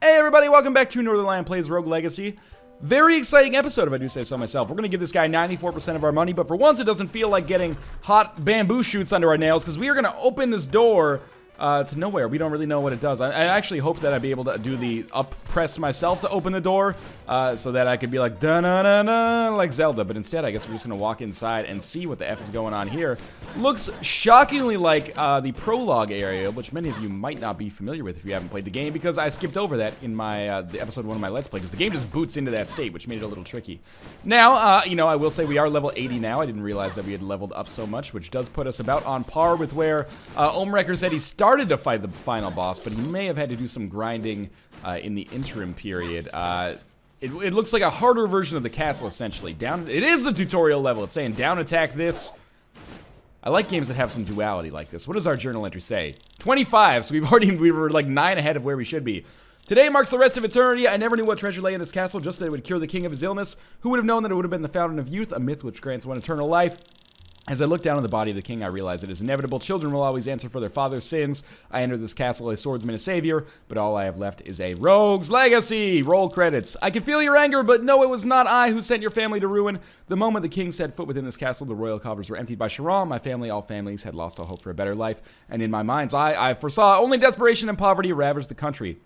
Hey everybody, welcome back to Northernlion Plays Rogue Legacy. Very exciting episode if I do say so myself. We're going to give this guy 94% of our money, but for once it doesn't feel like getting hot bamboo shoots under our nails because we are going to open this door to nowhere. We don't really know what it does. I actually hope that I'd be able to do the up press myself to open the door so that I could be like da-na-na-na like Zelda, but instead I guess we're just going to walk inside and see what the F is going on here. Looks shockingly like the prologue area, which many of you might not be familiar with if you haven't played the game, because I skipped over that in my the episode 1 of my Let's Play, because the game just boots into that state, which made it a little tricky. Now, you know, I will say we are level 80 now. I didn't realize that we had leveled up so much, which does put us about on par with where Omrecker said he started to fight the final boss, but he may have had to do some grinding in the interim period. It looks like a harder version of the castle, essentially. It is the tutorial level. It's saying down attack this. I like games that have some duality like this. What does our journal entry say? 25, so we were like 9 ahead of where we should be. Today marks the rest of eternity. I never knew what treasure lay in this castle, just that it would cure the king of his illness. Who would have known that it would have been the fountain of youth, a myth which grants one eternal life? As I look down on the body of the king, I realize it is inevitable. Children will always answer for their father's sins. I entered this castle a swordsman, a savior, but all I have left is a rogue's legacy. Roll credits. I can feel your anger, but no, it was not I who sent your family to ruin. The moment the king set foot within this castle, the royal coffers were emptied by Charon. My family, all families, had lost all hope for a better life. And in my mind's eye, I foresaw only desperation and poverty ravaged the country.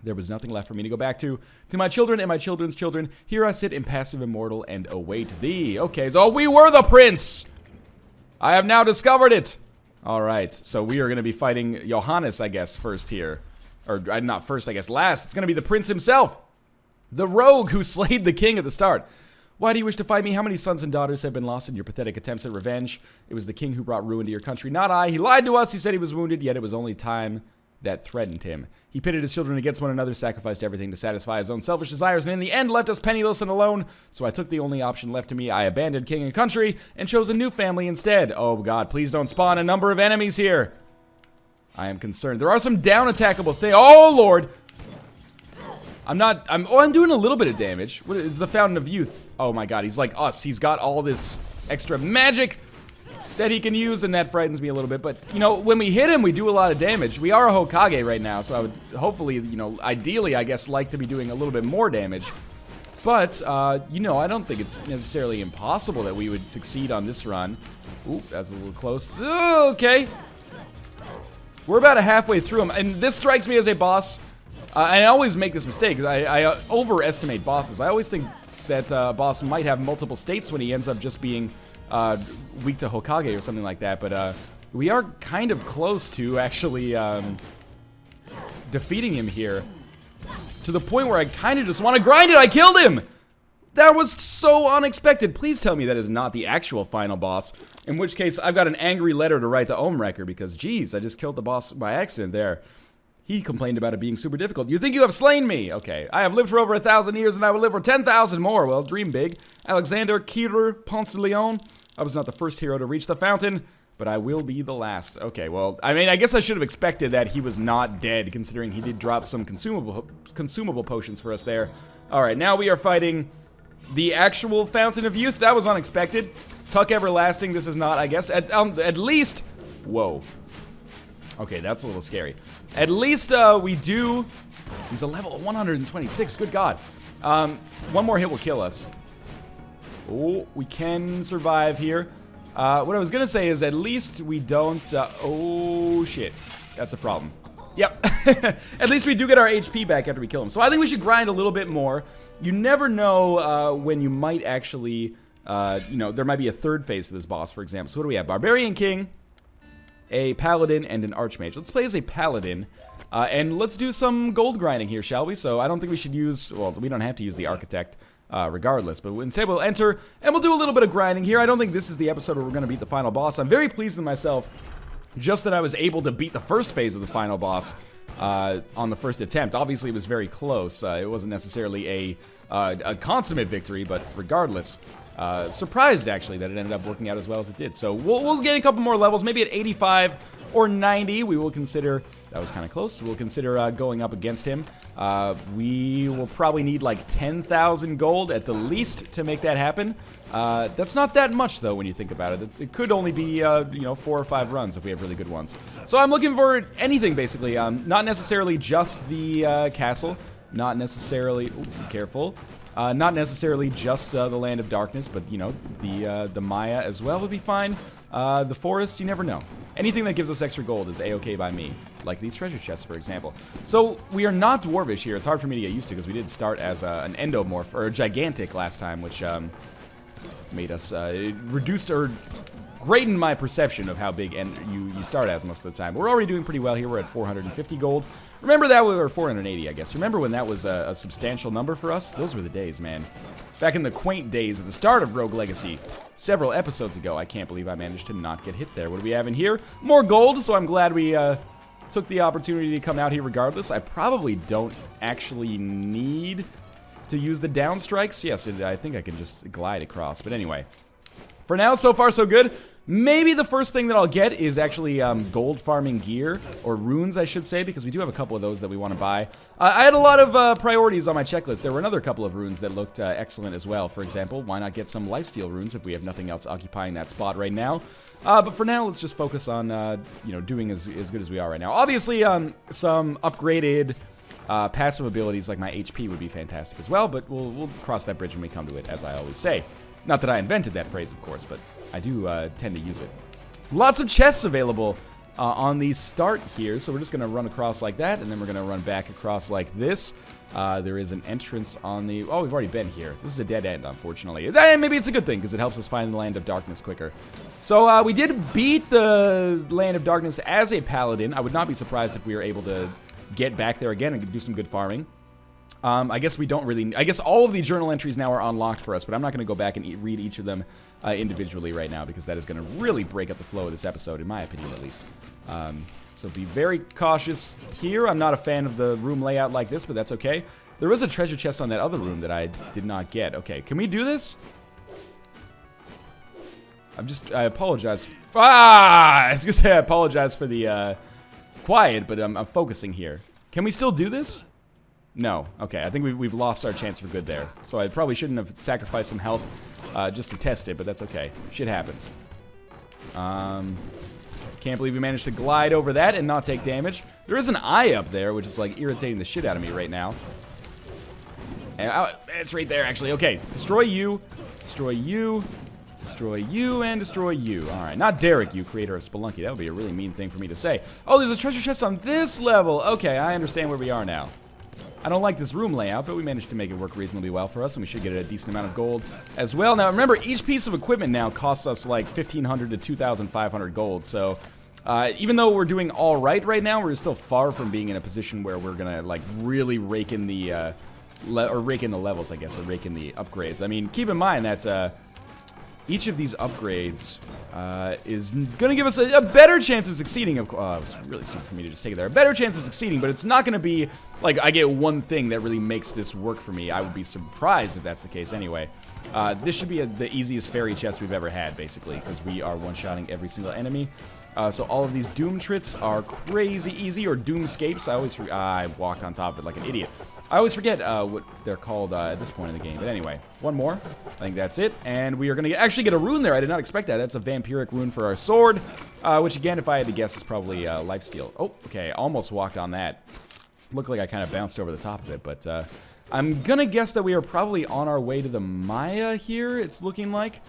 There was nothing left for me to go back to. To my children and my children's children, here I sit impassive, immortal, and await thee. Okay, so we were the prince! I have now discovered it! Alright, so we are going to be fighting Johannes, I guess, first here. Or, not first, I guess, last. It's going to be the prince himself. The rogue who slayed the king at the start. Why do you wish to fight me? How many sons and daughters have been lost in your pathetic attempts at revenge? It was the king who brought ruin to your country, not I. He lied to us, he said he was wounded, yet it was only time that threatened him. He pitted his children against one another, sacrificed everything to satisfy his own selfish desires, and in the end left us penniless and alone. So I took the only option left to me. I abandoned king and country and chose a new family instead. Oh god, please don't spawn a number of enemies here. I am concerned. There are some down attackable things. Oh lord! I'm doing a little bit of damage. What is the fountain of youth? Oh my god, he's like us. He's got all this extra magic that he can use, and that frightens me a little bit. But, you know, when we hit him, we do a lot of damage. We are a Hokage right now, so I would hopefully, you know, ideally, I guess, like to be doing a little bit more damage. But, you know, I don't think it's necessarily impossible that we would succeed on this run. Ooh, that's a little close. Okay. We're about halfway through him, and this strikes me as a boss. I always make this mistake. I overestimate bosses. I always think that a boss might have multiple states when he ends up just being weak to Hokage or something like that, but we are kind of close to actually defeating him here, to the point where I kind of just want to grind it. I killed him! That was so unexpected. Please tell me that is not the actual final boss, in which case I've got an angry letter to write to Omrecker, because geez, I just killed the boss by accident there. He complained about it being super difficult. You think you have slain me? Okay. I have lived for over 1,000 years, and I will live for 10,000 more. Well, dream big. Alexander Kierer Ponce de Leon. I was not the first hero to reach the fountain, but I will be the last. Okay, well, I mean, I guess I should have expected that he was not dead, considering he did drop some consumable potions for us there. Alright, now we are fighting the actual Fountain of Youth. That was unexpected. Tuck Everlasting, this is not, I guess. At least... Whoa. Okay, that's a little scary. At least we do... He's a level 126, good god. One more hit will kill us. Oh, we can survive here. What I was gonna say is at least we don't... oh, shit. That's a problem. Yep. At least we do get our HP back after we kill him. So I think we should grind a little bit more. You never know when you might actually... you know, there might be a third phase to this boss, for example. So what do we have? Barbarian King, a Paladin, and an Archmage. Let's play as a Paladin. And let's do some gold grinding here, shall we? So I don't think we should use... Well, we don't have to use the Architect. Regardless, but instead we'll enter and we'll do a little bit of grinding here. I don't think this is the episode where we're going to beat the final boss. I'm very pleased with myself just that I was able to beat the first phase of the final boss on the first attempt. Obviously it was very close. It wasn't necessarily a consummate victory, but regardless, surprised actually that it ended up working out as well as it did. So we'll get a couple more levels, maybe at 85 or 90, we will consider, that was kind of close, we'll consider going up against him. We will probably need like 10,000 gold at the least to make that happen. That's not that much though when you think about it. It could only be, you know, 4 or 5 runs if we have really good ones. So I'm looking for anything basically, not necessarily just the castle, not necessarily, ooh, be careful. Not necessarily just the Land of Darkness, but, you know, the Maya as well would be fine. The forest, you never know. Anything that gives us extra gold is a-okay by me. Like these treasure chests, for example. So, we are not dwarvish here. It's hard for me to get used to, because we did start as an endomorph, or a gigantic last time, which made us, it reduced or greatened my perception of how big you start as most of the time. We're already doing pretty well here. We're at 450 gold. Remember that we were 480, I guess. Remember when that was a substantial number for us? Those were the days, man. Back in the quaint days at the start of Rogue Legacy, several episodes ago. I can't believe I managed to not get hit there. What do we have in here? More gold, so I'm glad we took the opportunity to come out here regardless. I probably don't actually need to use the down strikes. Yes, I think I can just glide across. But anyway, for now, so far so good. Maybe the first thing that I'll get is actually gold farming gear, or runes I should say, because we do have a couple of those that we want to buy. I had a lot of priorities on my checklist. There were another couple of runes that looked excellent as well. For example, why not get some lifesteal runes if we have nothing else occupying that spot right now? But for now, let's just focus on you know, doing as good as we are right now. Obviously, some upgraded passive abilities like my HP would be fantastic as well, but we'll cross that bridge when we come to it, as I always say. Not that I invented that phrase, of course, but I do tend to use it. Lots of chests available on the start here, so we're just going to run across like that, and then we're going to run back across like this. There is an entrance on the... Oh, we've already been here. This is a dead end, unfortunately. Maybe it's a good thing, because it helps us find the Land of Darkness quicker. So we did beat the Land of Darkness as a paladin. I would not be surprised if we were able to get back there again and do some good farming. I guess we don't really... I guess all of the journal entries now are unlocked for us, but I'm not going to go back and read each of them individually right now, because that is going to really break up the flow of this episode, in my opinion at least. So be very cautious here. I'm not a fan of the room layout like this, but that's okay. There was a treasure chest on that other room that I did not get. Okay, can we do this? I apologize. I was going to say I apologize for the quiet, but I'm focusing here. Can we still do this? No. Okay, I think we've lost our chance for good there. So I probably shouldn't have sacrificed some health just to test it, but that's okay. Shit happens. Can't believe we managed to glide over that and not take damage. There is an eye up there, which is like irritating the shit out of me right now. And it's right there, actually. Okay, destroy you, destroy you, destroy you, and destroy you. All right, not Derek, you creator of Spelunky. That would be a really mean thing for me to say. Oh, there's a treasure chest on this level. Okay, I understand where we are now. I don't like this room layout, but we managed to make it work reasonably well for us, and we should get a decent amount of gold as well. Now, remember, each piece of equipment now costs us like 1,500 to 2,500 gold, so even though we're doing all right now, we're still far from being in a position where we're gonna like really rake in the levels, I guess, or rake in the upgrades. I mean, keep in mind that each of these upgrades is going to give us a better chance of succeeding. It was really stupid for me to just take it there. A better chance of succeeding, but it's not going to be like I get one thing that really makes this work for me. I would be surprised if that's the case anyway. This should be the easiest fairy chest we've ever had, basically, because we are one-shotting every single enemy. So all of these doom trits are crazy easy, or doomscapes. I walked on top of it like an idiot. I always forget what they're called at this point in the game. But anyway, one more. I think that's it. And we are going to actually get a rune there. I did not expect that. That's a Vampiric rune for our sword. Which, again, if I had to guess, is probably lifesteal. Oh, okay. Almost walked on that. Looked like I kind of bounced over the top of it. But I'm going to guess that we are probably on our way to the Maya here, it's looking like.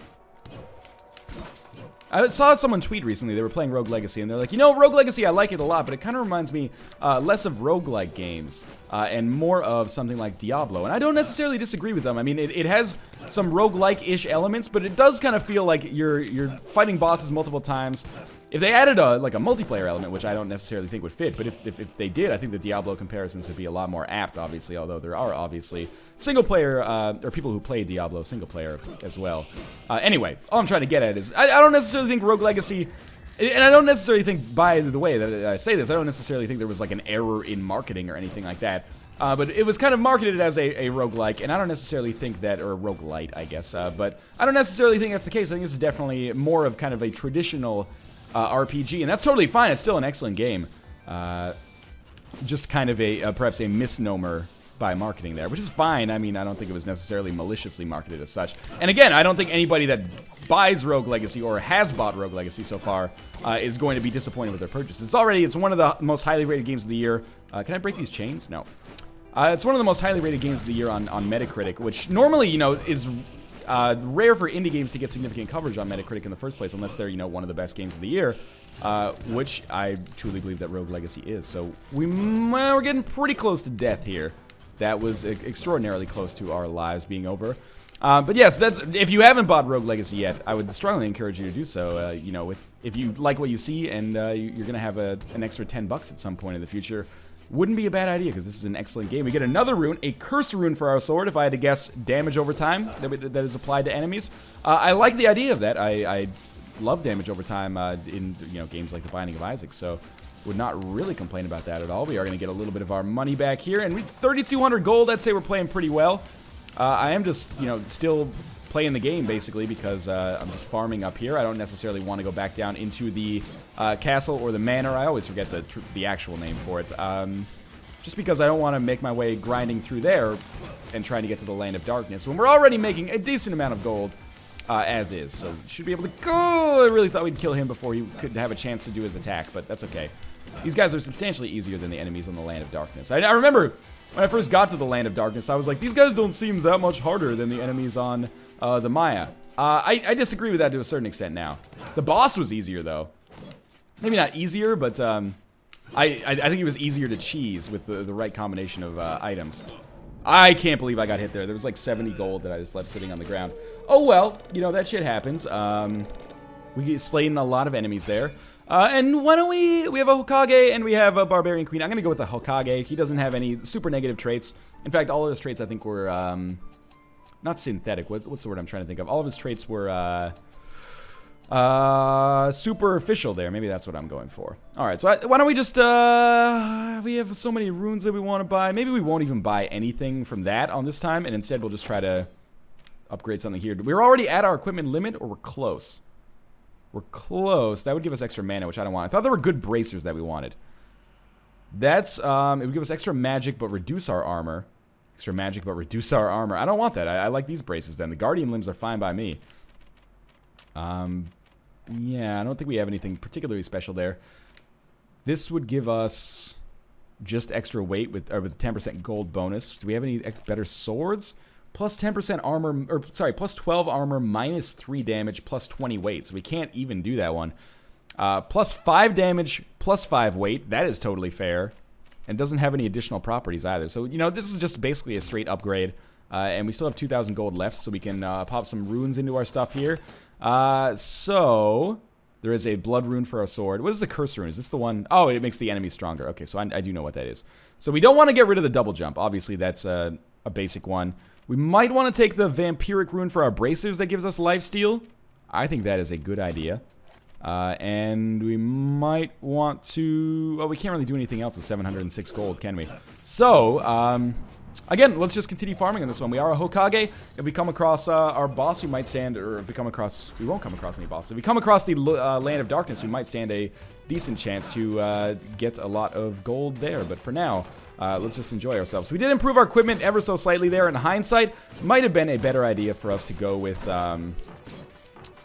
I saw someone tweet recently, they were playing Rogue Legacy, and they're like, you know, Rogue Legacy, I like it a lot, but it kind of reminds me less of roguelike games and more of something like Diablo. And I don't necessarily disagree with them. I mean, it has some roguelike-ish elements, but it does kind of feel like you're fighting bosses multiple times. If they added a multiplayer element, which I don't necessarily think would fit, but if they did, I think the Diablo comparisons would be a lot more apt, obviously, although there are obviously single-player, or people who play Diablo single-player as well. Anyway, all I'm trying to get at is, I don't necessarily think Rogue Legacy, and I don't necessarily think, by the way that I say this, I don't necessarily think there was like an error in marketing or anything like that. But it was kind of marketed as a roguelike, and I don't necessarily think that, or a roguelite, I guess, but I don't necessarily think that's the case. I think this is definitely more of kind of a traditional RPG, and that's totally fine. It's still an excellent game. Just kind of perhaps a misnomer by marketing there, which is fine. I mean, I don't think it was necessarily maliciously marketed as such. And again, I don't think anybody that buys Rogue Legacy or has bought Rogue Legacy so far is going to be disappointed with their purchase. It's one of the most highly rated games of the year. Can I break these chains? No. It's one of the most highly rated games of the year on Metacritic, which normally, you know, is rare for indie games to get significant coverage on Metacritic in the first place, unless they're, you know, one of the best games of the year, which I truly believe that Rogue Legacy is. So we're getting pretty close to death here. That was extraordinarily close to our lives being over. But yes, if you haven't bought Rogue Legacy yet, I would strongly encourage you to do so. You know, if you like what you see and you're gonna have an extra $10 at some point in the future, wouldn't be a bad idea because this is an excellent game. We get another rune, a curse rune for our sword. If I had to guess, damage over time that is applied to enemies. I like the idea of that. I love damage over time in games like The Binding of Isaac. So would not really complain about that at all. We are going to get a little bit of our money back here, and 3,200 gold. I'd say we're playing pretty well. I am just, still playing the game basically because I'm just farming up here. I don't necessarily want to go back down into the castle or the manor. I always forget the actual name for it. Just because I don't want to make my way grinding through there and trying to get to the Land of Darkness when we're already making a decent amount of gold as is. So should be able to go. I really thought we'd kill him before he could have a chance to do his attack, but that's okay. These guys are substantially easier than the enemies on the Land of Darkness. I remember when I first got to the Land of Darkness, I was like, these guys don't seem that much harder than the enemies on the Maya. I disagree with that to a certain extent now. The boss was easier, though. Maybe not easier, but I think it was easier to cheese with the right combination of items. I can't believe I got hit there. There was like 70 gold that I just left sitting on the ground. Oh, well, that shit happens. We get slain a lot of enemies there. And why don't we have a Hokage and we have a Barbarian Queen. I'm going to go with the Hokage. He doesn't have any super negative traits. In fact, all of his traits I think were, not synthetic. What's the word I'm trying to think of? All of his traits were, superficial there. Maybe that's what I'm going for. Alright, so why don't we just, we have so many runes that we want to buy. Maybe we won't even buy anything from that on this time, and instead we'll just try to upgrade something here. We're already at our equipment limit, or we're close? We're close. That would give us extra mana, which I don't want. I thought there were good bracers that we wanted. That's, it would give us extra magic, but reduce our armor. Extra magic, but reduce our armor. I don't want that. I like these braces then. The Guardian limbs are fine by me. Yeah, I don't think we have anything particularly special there. This would give us just extra weight with 10% gold bonus. Do we have any better swords? Plus 10% armor, or sorry, plus 12 armor, minus 3 damage, plus 20 weight. So we can't even do that one. Plus 5 damage, plus 5 weight. That is totally fair. And doesn't have any additional properties either. So, this is just basically a straight upgrade. And we still have 2,000 gold left, so we can pop some runes into our stuff here. So there is a blood rune for our sword. What is the curse rune? Is this the one? Oh, it makes the enemy stronger. Okay, so I do know what that is. So we don't want to get rid of the double jump. Obviously, that's a basic one. We might want to take the Vampiric rune for our bracers that gives us lifesteal. I think that is a good idea. And we might want to... Well, we can't really do anything else with 706 gold, can we? So, again, let's just continue farming on this one. We are a Hokage. If we come across our boss, we might stand... Or if we come across... We won't come across any bosses. If we come across the Land of Darkness, we might stand a decent chance to get a lot of gold there. But for now... let's just enjoy ourselves. So we did improve our equipment ever so slightly there. In hindsight, might have been a better idea for us to go with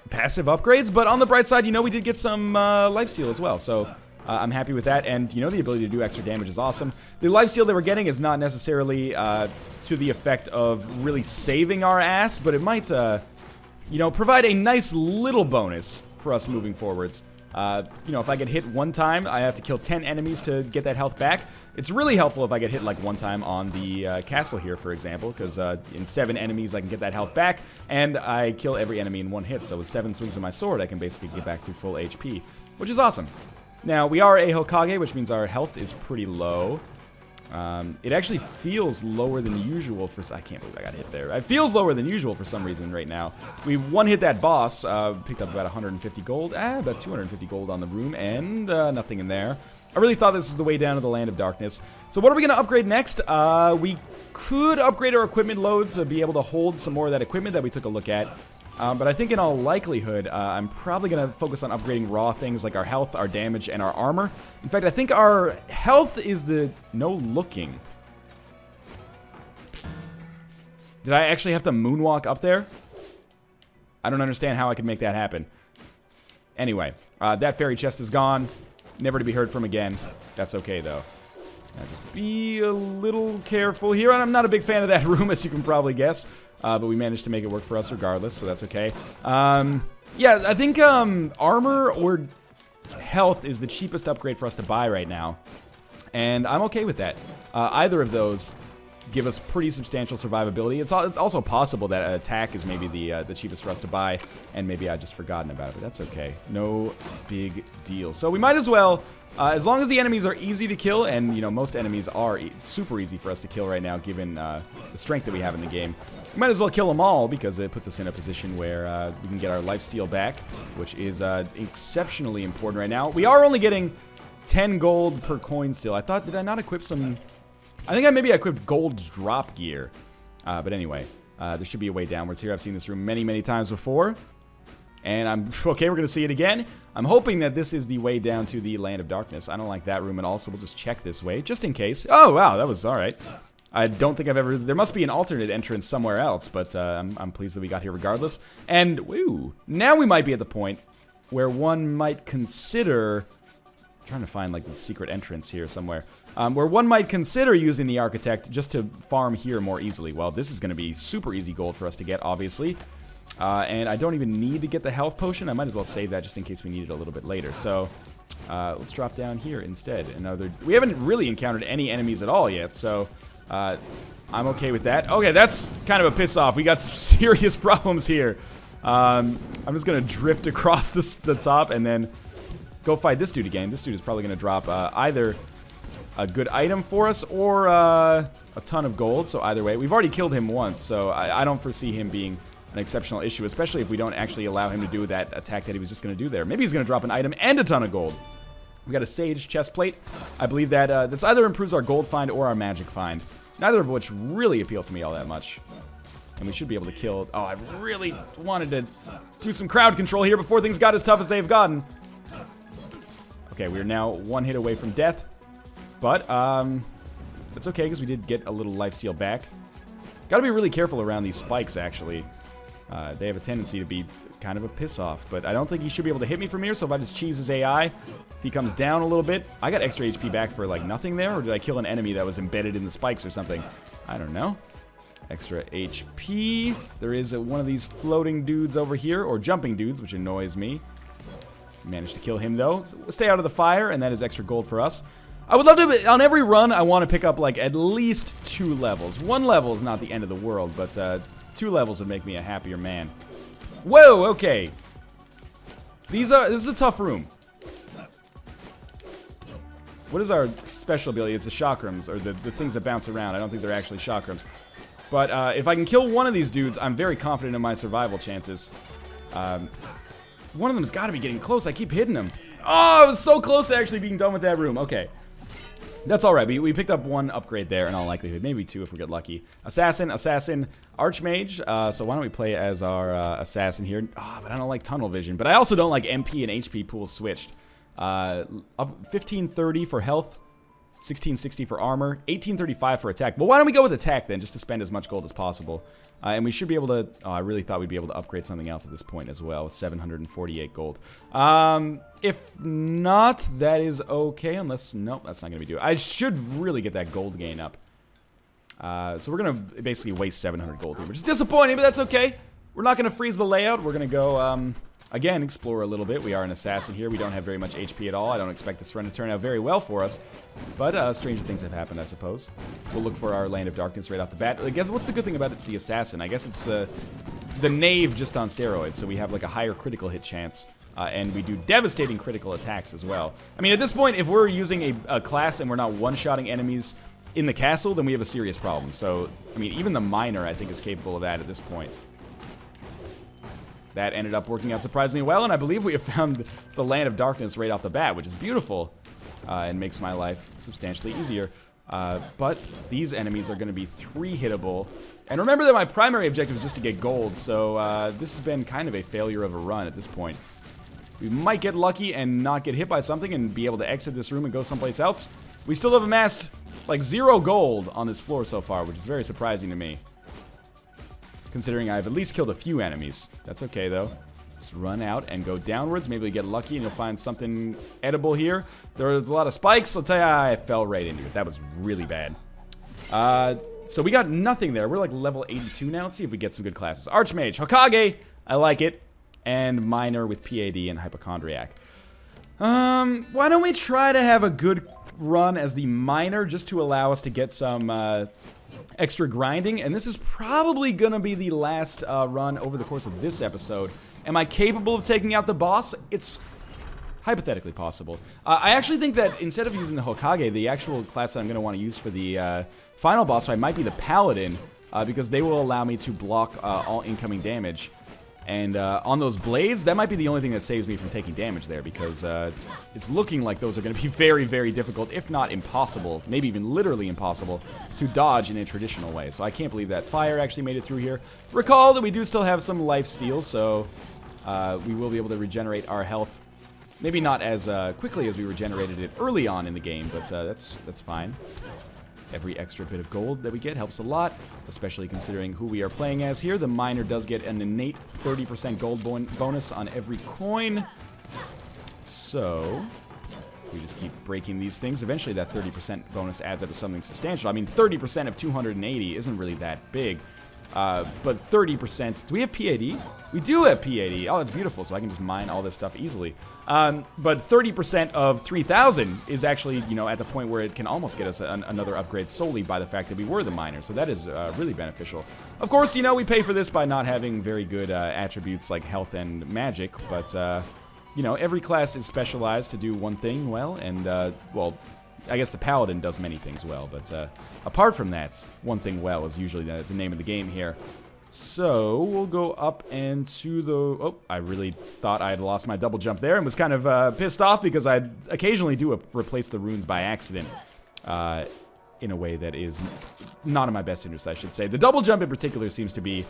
passive upgrades. But on the bright side, we did get some lifesteal as well. So I'm happy with that. And, the ability to do extra damage is awesome. The lifesteal that we're getting is not necessarily to the effect of really saving our ass. But it might, provide a nice little bonus for us moving forwards. If I get hit one time, I have to kill 10 enemies to get that health back. It's really helpful if I get hit like one time on the castle here, for example, because in 7 enemies I can get that health back, and I kill every enemy in one hit. So with 7 swings of my sword, I can basically get back to full HP, which is awesome. Now, we are a Hokage, which means our health is pretty low. It actually feels lower than usual for... I can't believe I got hit there. It feels lower than usual for some reason right now. We one-hit that boss, picked up about 150 gold. About 250 gold on the room, and nothing in there. I really thought this was the way down to the Land of Darkness. So what are we going to upgrade next? We could upgrade our equipment load to be able to hold some more of that equipment that we took a look at. But I think in all likelihood, I'm probably going to focus on upgrading raw things like our health, our damage, and our armor. In fact, I think our health is the no looking. Did I actually have to moonwalk up there? I don't understand how I could make that happen. Anyway, that fairy chest is gone. Never to be heard from again. That's okay, though. Now just be a little careful here. And I'm not a big fan of that room, as you can probably guess. But we managed to make it work for us regardless, so that's okay. Yeah, I think armor or health is the cheapest upgrade for us to buy right now. And I'm okay with that. Either of those give us pretty substantial survivability. It's also possible that attack is maybe the cheapest for us to buy, and maybe I'd just forgotten about it, but that's okay. No big deal. So we might as well, as long as the enemies are easy to kill, and you know most enemies are super easy for us to kill right now, given the strength that we have in the game, we might as well kill them all, because it puts us in a position where we can get our lifesteal back, which is exceptionally important right now. We are only getting 10 gold per coin still. I thought, did I not equip some... I think maybe I equipped gold drop gear. But anyway, there should be a way downwards here. I've seen this room many, many times before. And I'm... Okay, we're going to see it again. I'm hoping that this is the way down to the Land of Darkness. I don't like that room at all, so we'll just check this way, just in case. Oh, wow, that was alright. I don't think I've ever... There must be an alternate entrance somewhere else, but I'm pleased that we got here regardless. And, woo, now we might be at the point where one might consider... I'm trying to find, like, the secret entrance here somewhere. Where one might consider using the Architect just to farm here more easily. Well, this is going to be super easy gold for us to get, obviously. And I don't even need to get the health potion. I might as well save that just in case we need it a little bit later. So, let's drop down here instead. We haven't really encountered any enemies at all yet, so I'm okay with that. Okay, that's kind of a piss off. We got some serious problems here. I'm just going to drift across the top and then go fight this dude again. This dude is probably going to drop either a good item for us or a ton of gold. So either way, we've already killed him once, so I don't foresee him being an exceptional issue, especially if we don't actually allow him to do that attack that he was just going to do there. Maybe he's going to drop an item and a ton of gold. We got a Sage chest plate. I believe that that's either improves our gold find or our magic find, neither of which really appeal to me all that much. And we should be able to kill... Oh, I really wanted to do some crowd control here before things got as tough as they've gotten. Okay, we're now one hit away from death. But, it's okay, because we did get a little lifesteal back. Gotta be really careful around these spikes, actually. They have a tendency to be kind of a piss-off. But I don't think he should be able to hit me from here, so if I just cheese his AI, if he comes down a little bit... I got extra HP back for, like, nothing there, or did I kill an enemy that was embedded in the spikes or something? I don't know. Extra HP. There is one of these floating dudes over here, or jumping dudes, which annoys me. Managed to kill him, though. So we'll stay out of the fire, and that is extra gold for us. I would love to, on every run, I want to pick up, like, at least 2 levels. 1 level is not the end of the world, but 2 levels would make me a happier man. Whoa, okay. This is a tough room. What is our special ability? It's the chakrams, or the things that bounce around. I don't think they're actually chakrams. But if I can kill one of these dudes, I'm very confident in my survival chances. One of them's got to be getting close. I keep hitting him. Oh, I was so close to actually being done with that room. Okay. That's alright. We picked up 1 upgrade there in all likelihood. Maybe 2 if we get lucky. Assassin, Archmage. So why don't we play as our assassin here? Oh, but I don't like tunnel vision. But I also don't like MP and HP pools switched. Up 1530 for health. 1660 for armor, 1835 for attack. Well, why don't we go with attack then, just to spend as much gold as possible. And we should be able to... Oh, I really thought we'd be able to upgrade something else at this point as well, with 748 gold. If not, that is okay, unless... Nope, that's not going to be due. I should really get that gold gain up. So we're going to basically waste 700 gold here, which is disappointing, but that's okay. We're not going to freeze the layout. We're going to go... Again, explore a little bit. We are an assassin here. We don't have very much HP at all. I don't expect this run to turn out very well for us. But stranger things have happened, I suppose. We'll look for our Land of Darkness right off the bat. I guess what's the good thing about the assassin? I guess it's the knave just on steroids. So we have like a higher critical hit chance. And we do devastating critical attacks as well. I mean, at this point, if we're using a class and we're not one-shotting enemies in the castle, then we have a serious problem. So, I mean, even the miner, I think, is capable of that at this point. That ended up working out surprisingly well, and I believe we have found the Land of Darkness right off the bat, which is beautiful and makes my life substantially easier. But these enemies are going to be 3-hittable. And remember that my primary objective is just to get gold, so this has been kind of a failure of a run at this point. We might get lucky and not get hit by something and be able to exit this room and go someplace else. We still have amassed like 0 gold on this floor so far, which is very surprising to me, considering I've at least killed a few enemies. That's okay though. Just run out and go downwards. Maybe we get lucky and you'll find something edible here. There's a lot of spikes. I'll tell you, I fell right into it. That was really bad. So we got nothing there. We're like level 82 now. Let's see if we get some good classes. Archmage, Hokage, I like it. And Miner with PAD and Hypochondriac. Why don't we try to have a good run as the Miner just to allow us to get some extra grinding. And this is probably going to be the last run over the course of this episode. Am I capable of taking out the boss? It's hypothetically possible. I actually think that instead of using the Hokage, the actual class that I'm going to want to use for the final boss fight might be the Paladin, because they will allow me to block all incoming damage. And on those blades, that might be the only thing that saves me from taking damage there, because it's looking like those are going to be very, very difficult, if not impossible, maybe even literally impossible, to dodge in a traditional way. So I can't believe that fire actually made it through here. Recall that we do still have some life steal, so we will be able to regenerate our health. Maybe not as quickly as we regenerated it early on in the game, but that's fine. Every extra bit of gold that we get helps a lot, especially considering who we are playing as here. The Miner does get an innate 30% gold bonus on every coin. So we just keep breaking these things. Eventually that 30% bonus adds up to something substantial. I mean, 30% of 280 isn't really that big. But 30%, do we have PAD? We do have PAD. Oh, that's beautiful, so I can just mine all this stuff easily. But 30% of 3,000 is actually, you know, at the point where it can almost get us another upgrade solely by the fact that we were the Miner, so that is really beneficial. Of course, you know, we pay for this by not having very good attributes like health and magic, but, you know, every class is specialized to do one thing well, and, well, I guess the Paladin does many things well, but apart from that, one thing well is usually the name of the game here. So we'll go up and to the... Oh, I really thought I had lost my double jump there and was kind of pissed off because I occasionally do replace the runes by accident in a way that is not in my best interest, I should say. The double jump in particular seems to be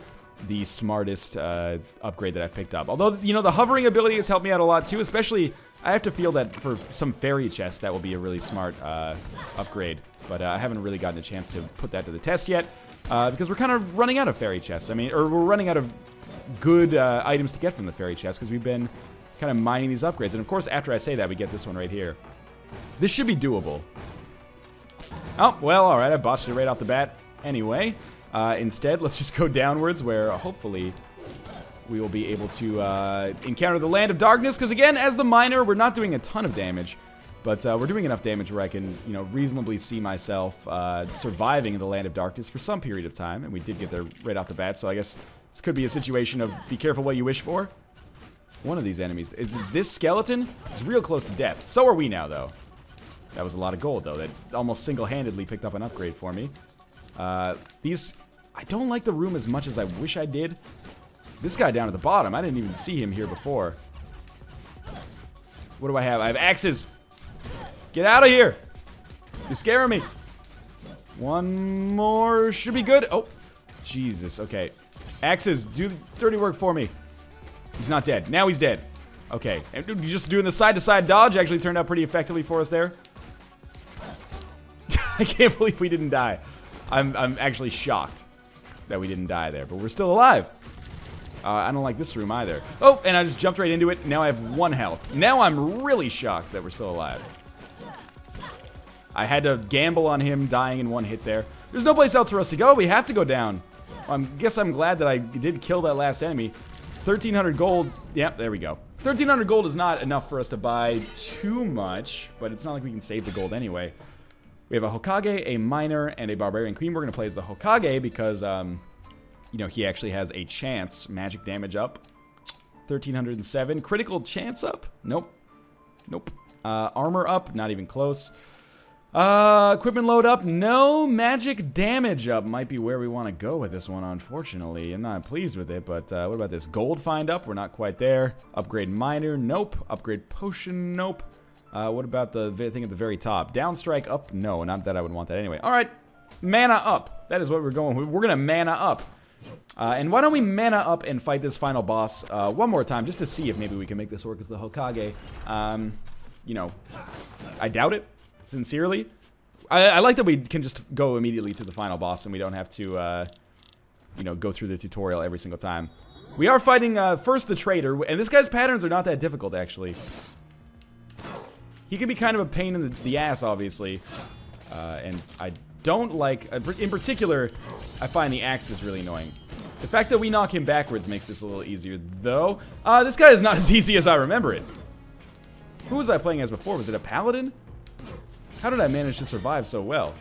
the smartest upgrade that I've picked up. Although, you know, the hovering ability has helped me out a lot too, especially... I have to feel that for some fairy chests, that will be a really smart upgrade. But I haven't really gotten a chance to put that to the test yet. Because we're kind of running out of fairy chests. I mean, or we're running out of good items to get from the fairy chests. Because we've been kind of mining these upgrades. And of course, after I say that, we get this one right here. This should be doable. Oh, well, alright. I botched it right off the bat. Anyway, instead, let's just go downwards where hopefully... we will be able to encounter the Land of Darkness, because again, as the Miner, we're not doing a ton of damage, but we're doing enough damage where I can, you know, reasonably see myself surviving in the Land of Darkness for some period of time, and we did get there right off the bat, so I guess this could be a situation of be careful what you wish for. One of these enemies, is this skeleton? Is real close to death. So are we now, though. That was a lot of gold, though. That almost single-handedly picked up an upgrade for me. These, I don't like the room as much as I wish I did. This guy down at the bottom, I didn't even see him here before. What do I have? I have axes. Get out of here. You're scaring me. One more should be good. Oh, Jesus. Okay. Axes, do the dirty work for me. He's not dead. Now he's dead. Okay. And just doing the side-to-side dodge actually turned out pretty effectively for us there. I can't believe we didn't die. I'm actually shocked that we didn't die there, but we're still alive. I don't like this room either. Oh, and I just jumped right into it. Now I have 1 health. Now I'm really shocked that we're still alive. I had to gamble on him dying in 1 hit there. There's no place else for us to go. We have to go down. I guess I'm glad that I did kill that last enemy. 1,300 gold. Yep, there we go. 1,300 gold is not enough for us to buy too much, but it's not like we can save the gold anyway. We have a Hokage, a Miner, and a Barbarian Queen. We're going to play as the Hokage because... you know, he actually has a chance. Magic damage up. 1,307. Critical chance up? Nope. Nope. Armor up? Not even close. Equipment load up? No. Magic damage up might be where we want to go with this one, unfortunately. I'm not pleased with it, but what about this? Gold find up? We're not quite there. Upgrade Miner? Nope. Upgrade Potion? Nope. What about the thing at the very top? Down strike up? No, not that I would want that anyway. All right, mana up. That is what we're going with. We're going to mana up. And why don't we mana up and fight this final boss one more time, just to see if maybe we can make this work as the Hokage. You know, I doubt it, sincerely. I like that we can just go immediately to the final boss and we don't have to, you know, go through the tutorial every single time. We are fighting, first the traitor, and this guy's patterns are not that difficult, actually. He can be kind of a pain in the ass, obviously. And I don't like, in particular, I find the axe is really annoying. The fact that we knock him backwards makes this a little easier, though. This guy is not as easy as I remember it. Who was I playing as before? Was it a paladin? How did I manage to survive so well?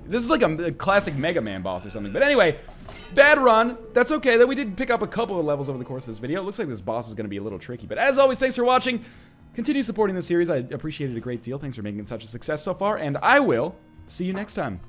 This is like a classic Mega Man boss or something. But anyway, bad run. That's okay, that we did pick up a couple of levels over the course of this video. It looks like this boss is going to be a little tricky. But as always, thanks for watching. Continue supporting the series. I appreciate it a great deal. Thanks for making it such a success so far. And I will see you next time.